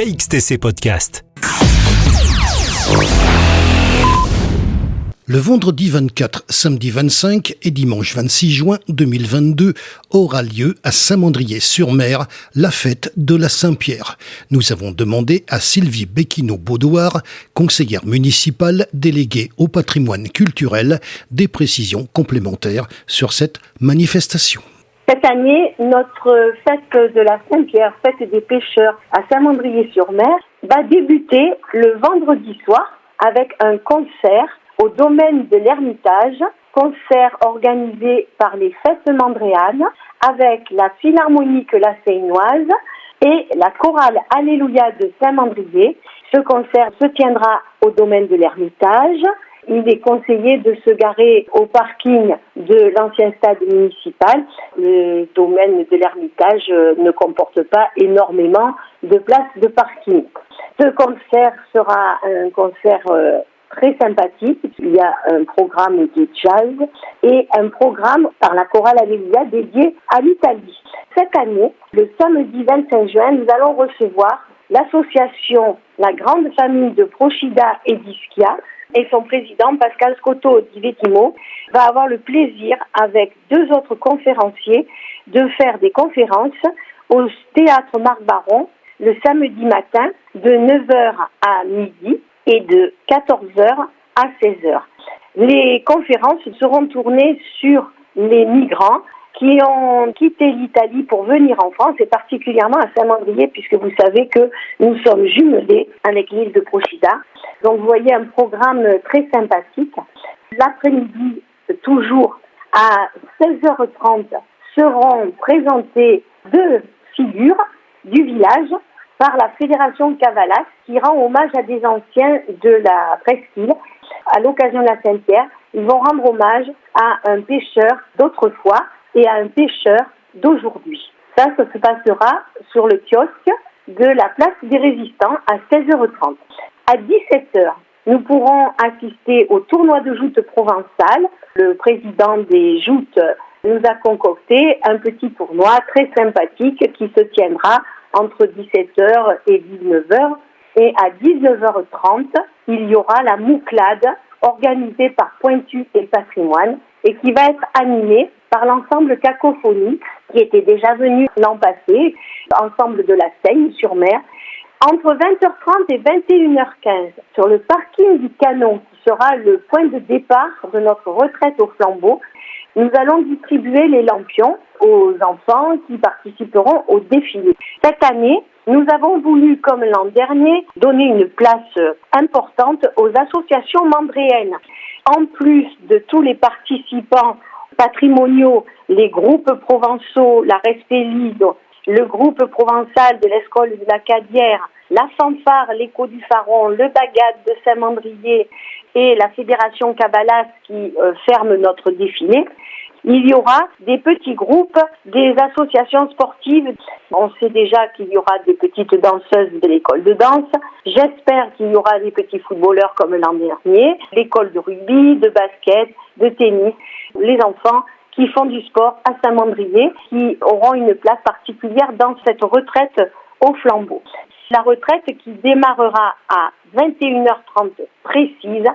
KXTC Podcast. Le vendredi 24, samedi 25 et dimanche 26 juin 2022 aura lieu à Saint-Mandrier-sur-Mer la fête de la Saint-Pierre. Nous avons demandé à Sylvie Becchino-Baudoir, conseillère municipale déléguée au patrimoine culturel, des précisions complémentaires sur cette manifestation. Cette année, notre fête de la Saint-Pierre, fête des pêcheurs à Saint-Mandrier-sur-Mer, va débuter le vendredi soir avec un concert au domaine de l'Ermitage, concert organisé par les Fêtes Mandréanes avec la Philharmonique La Seinoise et la chorale Alléluia de Saint-Mandrier. Ce concert se tiendra au domaine de l'Ermitage. Il est conseillé de se garer au parking de l'ancien stade municipal. Le domaine de l'Ermitage ne comporte pas énormément de places de parking. Ce concert sera un concert très sympathique. Il y a un programme de jazz et un programme par la chorale Alléluia dédié à l'Italie. Cette année, le samedi 25 juin, nous allons recevoir l'association La Grande Famille de Procida et d'Ischia et son président Pascal Scotto Di Vettimo va avoir le plaisir avec deux autres conférenciers de faire des conférences au théâtre Marc Baron le samedi matin de 9h à midi et de 14h à 16h. Les conférences seront tournées sur les migrants qui ont quitté l'Italie pour venir en France et particulièrement à Saint-Mandrier puisque vous savez que nous sommes jumelés avec l'île de Procida. Donc vous voyez un programme très sympathique. L'après-midi, toujours à 16h30, seront présentées deux figures du village par la Fédération Cavalas qui rend hommage à des anciens de la presqu'île. À l'occasion de la Saint-Pierre, ils vont rendre hommage à un pêcheur d'autrefois et à un pêcheur d'aujourd'hui. Ça se passera sur le kiosque de la place des Résistants à 16h30. À 17h, nous pourrons assister au tournoi de joutes provençal. Le président des joutes nous a concocté un petit tournoi très sympathique qui se tiendra entre 17h et 19h. Et à 19h30, il y aura la mouclade organisée par Pointu et Patrimoine et qui va être animée par l'ensemble Cacophonie qui était déjà venu l'an passé, ensemble de la Seine-sur-Mer. Entre 20h30 et 21h15, sur le parking du Canon, qui sera le point de départ de notre retraite au flambeau, nous allons distribuer les lampions aux enfants qui participeront au défilé. Cette année, nous avons voulu, comme l'an dernier, donner une place importante aux associations mandréennes. En plus de tous les participants patrimoniaux, les groupes provençaux, la Respélide, le groupe provençal de l'Escole de la Cadière, la Fanfare, l'Écho du Faron, le Bagad de Saint-Mandrier et la Fédération Cavalas qui ferme notre défilé, il y aura des petits groupes, des associations sportives. On sait déjà qu'il y aura des petites danseuses de l'école de danse. J'espère qu'il y aura des petits footballeurs comme l'an dernier, l'école de rugby, de basket, de tennis, les enfants qui font du sport à Saint-Mandrier, qui auront une place particulière dans cette retraite au flambeau. La retraite qui démarrera à 21h30 précise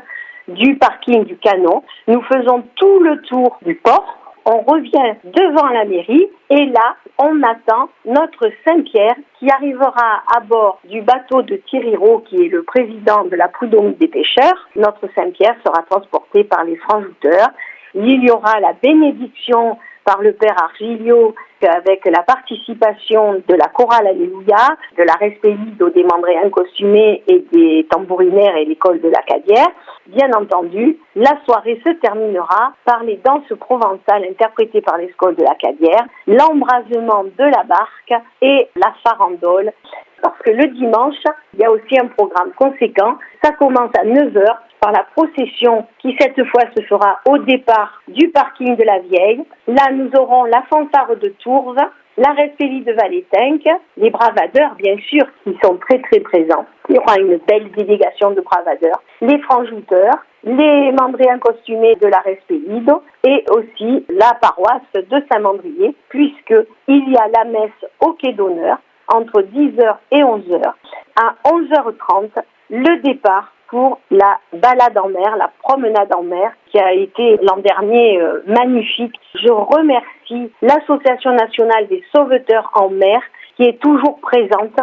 du parking du Canon. Nous faisons tout le tour du port, on revient devant la mairie et là, on attend notre Saint-Pierre qui arrivera à bord du bateau de Thierry Roux, qui est le président de la Prud'homme des pêcheurs. Notre Saint-Pierre sera transporté par les francs-jouteurs. Il y aura la bénédiction par le père Argilio avec la participation de la chorale Alléluia, de la Respélide des Mandréens costumés et des tambourinaires et l'école de la Cadière. Bien entendu, la soirée se terminera par les danses provençales interprétées par l'école de la Cadière, l'embrasement de la barque et la farandole. Parce que le dimanche, il y a aussi un programme conséquent. Ça commence à 9h par la procession qui cette fois se fera au départ du parking de la Vieille. Là, nous aurons la fanfare de Tourves, la Respélide de Valétinque, les bravadeurs, bien sûr, qui sont très très présents. Il y aura une belle délégation de bravadeurs, les francs-jouteurs, les mandréens costumés de la Respélide et aussi la paroisse de Saint-Mandrier, puisqu'il y a la messe au quai d'honneur entre 10h et 11h. à 11h30 le départ pour la balade en mer, la promenade en mer, qui a été l'an dernier magnifique. Je remercie l'Association nationale des sauveteurs en mer, qui est toujours présente,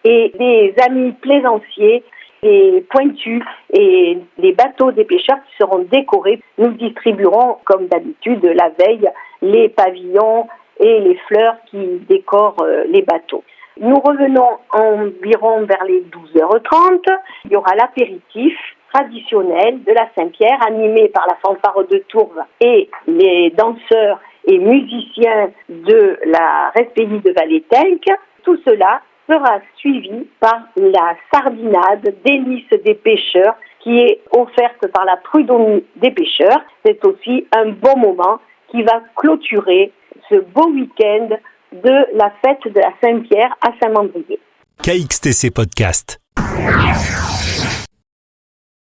et les amis plaisanciers, les pointus et les bateaux des pêcheurs qui seront décorés. Nous distribuerons, comme d'habitude, la veille, les pavillons et les fleurs qui décorent les bateaux. Nous revenons environ vers les 12h30. Il y aura l'apéritif traditionnel de la Saint-Pierre, animé par la fanfare de Tourves et les danseurs et musiciens de la Respélie de Valétenc. Tout cela sera suivi par la sardinade délice des pêcheurs qui est offerte par la Prud'homme des pêcheurs. C'est aussi un bon moment qui va clôturer ce beau week-end de la fête de la Saint-Pierre à Saint-Mandrier. KXTC Podcast.